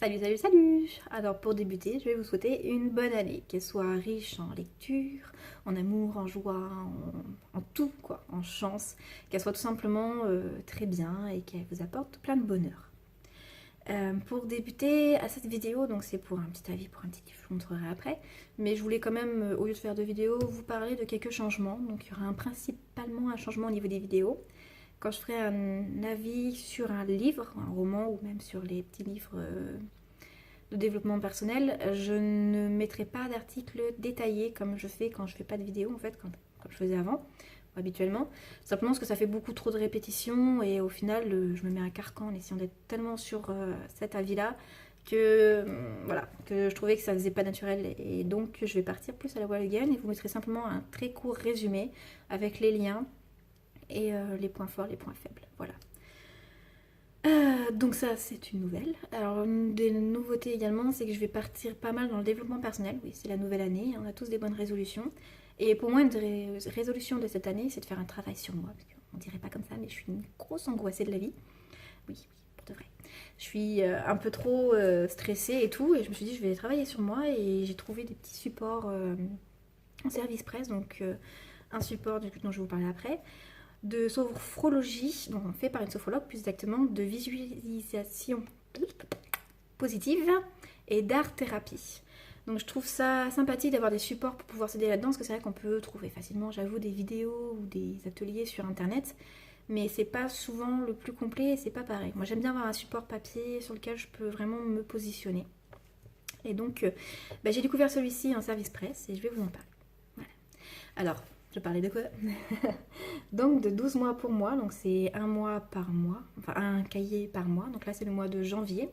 Salut, salut, salut! Alors pour débuter, je vais vous souhaiter une bonne année, qu'elle soit riche en lecture, en amour, en joie, en tout quoi, en chance, qu'elle soit tout simplement très bien et qu'elle vous apporte plein de bonheur. Pour débuter à cette vidéo, donc c'est pour un petit avis, pour un petit kiff, je vous montrerai après, mais je voulais quand même, au lieu de faire de vidéos, vous parler de quelques changements. Donc il y aura principalement un changement au niveau des vidéos. Quand je ferai un avis sur un livre, un roman ou même sur les petits livres de développement personnel, je ne mettrai pas d'articles détaillés comme je fais quand je fais pas de vidéo en fait, comme je faisais avant, habituellement. Simplement parce que ça fait beaucoup trop de répétitions et au final je me mets un carcan en essayant d'être tellement sur cet avis-là que voilà, que je trouvais que ça faisait pas naturel et donc je vais partir plus à la wall again et vous mettrez simplement un très court résumé avec les liens et les points forts, les points faibles. Voilà. Donc ça c'est une nouvelle. Alors une des nouveautés également c'est que je vais partir pas mal dans le développement personnel. Oui, c'est la nouvelle année, on a tous des bonnes résolutions. Et pour moi une des résolutions de cette année c'est de faire un travail sur moi. Parce qu'on dirait pas comme ça mais je suis une grosse angoissée de la vie. Oui, oui, pour de vrai. Je suis un peu trop stressée et tout et je me suis dit je vais travailler sur moi et j'ai trouvé des petits supports en service presse. Donc un support dont je vais vous parler après de sophrologie, donc fait par une sophrologue plus exactement, de visualisation positive et d'art thérapie. Donc je trouve ça sympathique d'avoir des supports pour pouvoir s'aider là-dedans, parce que c'est vrai qu'on peut trouver facilement, j'avoue, des vidéos ou des ateliers sur internet, mais c'est pas souvent le plus complet et c'est pas pareil. Moi j'aime bien avoir un support papier sur lequel je peux vraiment me positionner. Et donc j'ai découvert celui-ci en service presse et je vais vous en parler. Voilà. Alors, je parlais de quoi? Donc de 12 mois pour moi, donc c'est un mois par mois, enfin un cahier par mois. Donc là c'est le mois de janvier.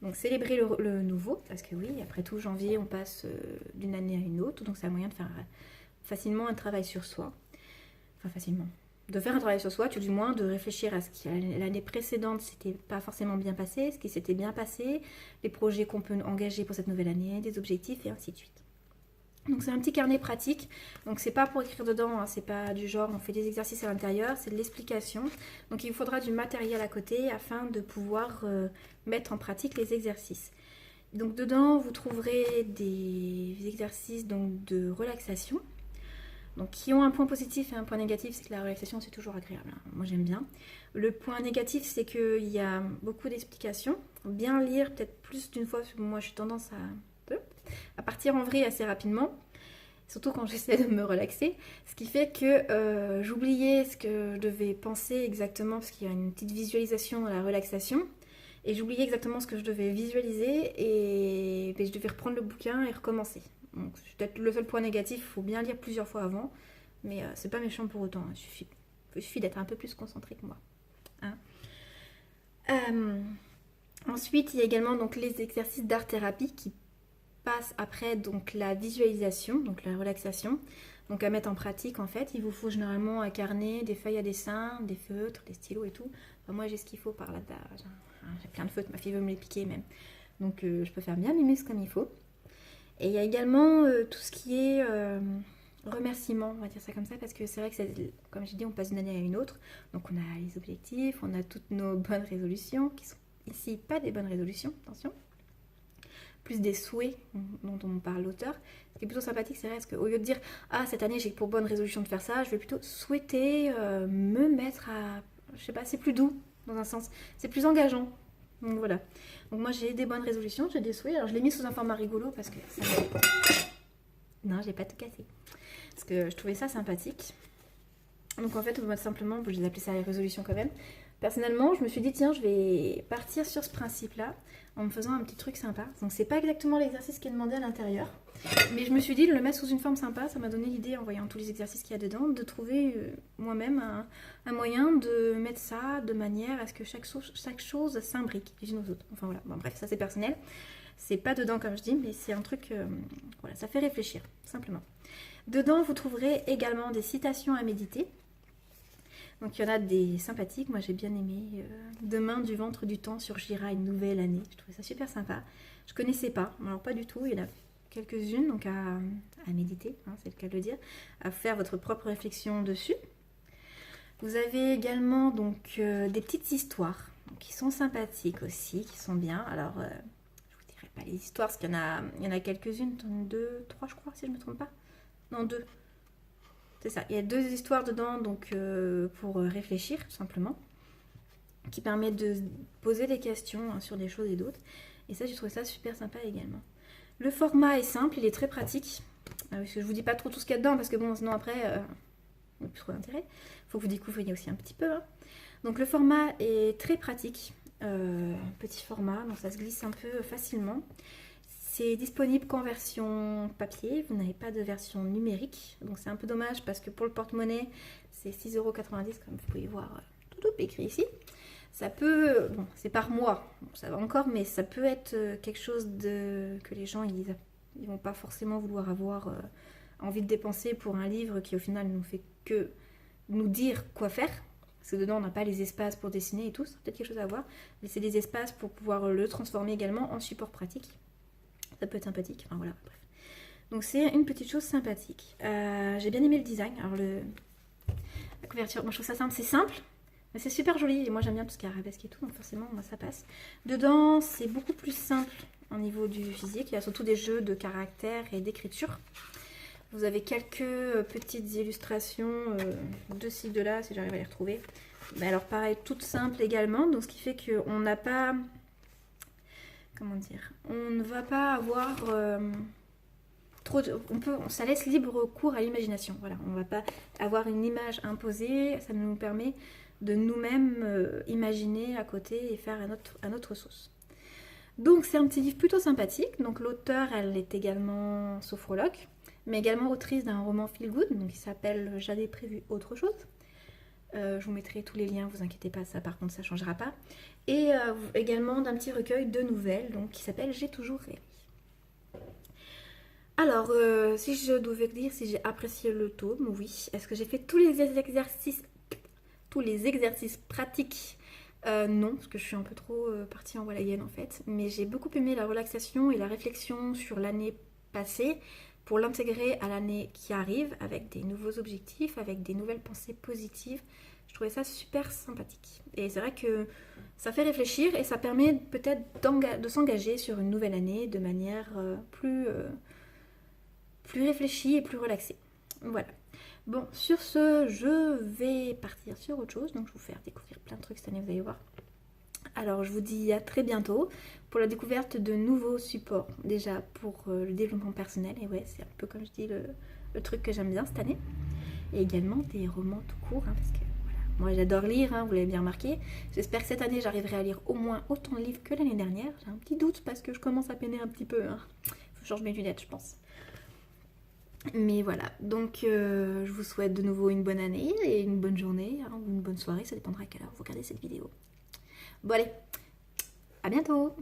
Donc célébrer le nouveau, parce que oui, après tout janvier on passe d'une année à une autre, donc c'est un moyen de faire facilement un travail sur soi. Enfin facilement. De faire un travail sur soi, tout du moins de réfléchir à ce qui l'année précédente s'était pas forcément bien passé, ce qui s'était bien passé, les projets qu'on peut engager pour cette nouvelle année, des objectifs et ainsi de suite. Donc c'est un petit carnet pratique, donc c'est pas pour écrire dedans, hein, c'est pas du genre on fait des exercices à l'intérieur, c'est de l'explication. Donc il vous faudra du matériel à côté afin de pouvoir mettre en pratique les exercices. Donc dedans vous trouverez des exercices donc, de relaxation, donc qui ont un point positif et un point négatif, c'est que la relaxation c'est toujours agréable, hein. Moi j'aime bien. Le point négatif c'est qu'il y a beaucoup d'explications, bien lire peut-être plus d'une fois, parce que moi j'ai tendance à partir en vrille assez rapidement, surtout quand j'essaie de me relaxer, ce qui fait que j'oubliais ce que je devais penser exactement, parce qu'il y a une petite visualisation dans la relaxation, et j'oubliais exactement ce que je devais visualiser, et je devais reprendre le bouquin et recommencer. Donc c'est peut-être le seul point négatif, il faut bien lire plusieurs fois avant, mais c'est pas méchant pour autant, il suffit d'être un peu plus concentré que moi. Hein. Ensuite, il y a également donc, les exercices d'art-thérapie qui passe après donc la visualisation, donc la relaxation, donc à mettre en pratique en fait. Il vous faut généralement un carnet, des feuilles à dessin, des feutres, des stylos et tout. Enfin, moi j'ai ce qu'il faut par là, j'ai plein de feutres, ma fille veut me les piquer même. Donc je peux faire bien mes muscles comme il faut. Et il y a également tout ce qui est remerciements, on va dire ça comme ça, parce que c'est vrai que comme j'ai dit on passe d'une année à une autre. Donc on a les objectifs, on a toutes nos bonnes résolutions, qui sont ici pas des bonnes résolutions, attention. Plus des souhaits dont on parle l'auteur. Ce qui est plutôt sympathique, c'est vrai, parce qu'au lieu de dire « Ah, cette année, j'ai pour bonne résolution de faire ça », je vais plutôt souhaiter me mettre à... Je sais pas, c'est plus doux, dans un sens. C'est plus engageant. Donc voilà. Donc moi, j'ai des bonnes résolutions, j'ai des souhaits. Alors, je l'ai mis sous un format rigolo, parce que ça... Non, j'ai pas tout cassé. Parce que je trouvais ça sympathique. Donc en fait, simplement, je les appelais ça les résolutions quand même. Personnellement, je me suis dit, tiens, je vais partir sur ce principe-là en me faisant un petit truc sympa. Donc, c'est pas exactement l'exercice qui est demandé à l'intérieur. Mais je me suis dit, de le mettre sous une forme sympa, ça m'a donné l'idée, en voyant tous les exercices qu'il y a dedans, de trouver moi-même un moyen de mettre ça de manière à ce que chaque chose s'imbrique les unes aux autres. Enfin voilà, bon, bref, ça c'est personnel. C'est pas dedans comme je dis, mais c'est un truc, voilà, ça fait réfléchir, simplement. Dedans, vous trouverez également des citations à méditer. Donc il y en a des sympathiques, moi j'ai bien aimé Demain du ventre du temps surgira une nouvelle année. Je trouvais ça super sympa. Je connaissais pas, alors pas du tout, il y en a quelques-unes donc à méditer, hein, c'est le cas de le dire, à faire votre propre réflexion dessus. Vous avez également donc des petites histoires qui sont sympathiques aussi, qui sont bien. Alors pas les histoires, parce qu'il y en a quelques-unes, 2, 3 je crois, si je ne me trompe pas. Non, 2. C'est ça, il y a 2 histoires dedans, donc pour réfléchir, tout simplement, qui permet de poser des questions hein, sur des choses et d'autres. Et ça, j'ai trouvé ça super sympa également. Le format est simple, il est très pratique. Parce que je vous dis pas trop tout ce qu'il y a dedans, parce que bon, sinon après, il n'y a plus trop d'intérêt. Il faut que vous découvriez aussi un petit peu. Hein. Donc le format est très pratique. Petit format, donc ça se glisse un peu facilement. C'est disponible qu'en version papier, vous n'avez pas de version numérique. Donc c'est un peu dommage parce que pour le porte-monnaie, c'est 6,90 € comme vous pouvez voir tout écrit ici. Ça peut, bon c'est par mois, ça va encore, mais ça peut être quelque chose que les gens ils vont pas forcément vouloir avoir envie de dépenser pour un livre qui au final ne fait que nous dire quoi faire. Parce que dedans on n'a pas les espaces pour dessiner et tout, c'est peut-être quelque chose à voir. Laisser des espaces pour pouvoir le transformer également en support pratique. Ça peut être sympathique, enfin voilà, bref. Donc c'est une petite chose sympathique. J'ai bien aimé le design. Alors la couverture, moi je trouve ça simple, c'est simple, mais c'est super joli. Et moi j'aime bien tout ce qui est arabesque et tout, donc forcément moi ça passe. Dedans c'est beaucoup plus simple au niveau du physique. Il y a surtout des jeux de caractère et d'écriture. Vous avez quelques petites illustrations de ci, de là, si j'arrive à les retrouver. Mais alors pareil, toutes simples également, donc ce qui fait qu'on n'a pas... Comment dire, on ne va pas avoir trop de, ça laisse libre cours à l'imagination. Voilà, on ne va pas avoir une image imposée, ça nous permet de nous-mêmes imaginer à côté et faire à notre sauce. Donc c'est un petit livre plutôt sympathique. Donc l'auteure, elle est également sophrologue, mais également autrice d'un roman feel good, donc qui s'appelle J'avais prévu autre chose. Je vous mettrai tous les liens, vous inquiétez pas, ça par contre ça changera pas. Et également d'un petit recueil de nouvelles donc, qui s'appelle J'ai toujours rêvé. Alors, si je devais dire si j'ai apprécié le tome, oui. Est-ce que j'ai fait tous les exercices pratiques non, parce que je suis un peu trop partie en wallaienne en fait. Mais j'ai beaucoup aimé la relaxation et la réflexion sur l'année passée pour l'intégrer à l'année qui arrive avec des nouveaux objectifs, avec des nouvelles pensées positives. Je trouvais ça super sympathique. Et c'est vrai que ça fait réfléchir et ça permet peut-être de s'engager sur une nouvelle année de manière plus réfléchie et plus relaxée. Voilà. Bon, sur ce, je vais partir sur autre chose. Donc je vais vous faire découvrir plein de trucs cette année, vous allez voir. Alors je vous dis à très bientôt pour la découverte de nouveaux supports, déjà pour le développement personnel, et ouais c'est un peu comme je dis le truc que j'aime bien cette année, et également des romans tout court, hein, parce que voilà, moi j'adore lire, hein, vous l'avez bien remarqué, j'espère que cette année j'arriverai à lire au moins autant de livres que l'année dernière, j'ai un petit doute parce que je commence à peiner un petit peu, hein. Faut que je change mes lunettes je pense. Mais voilà, donc je vous souhaite de nouveau une bonne année et une bonne journée, hein, ou une bonne soirée, ça dépendra à quelle heure vous regardez cette vidéo. Bon allez, à bientôt!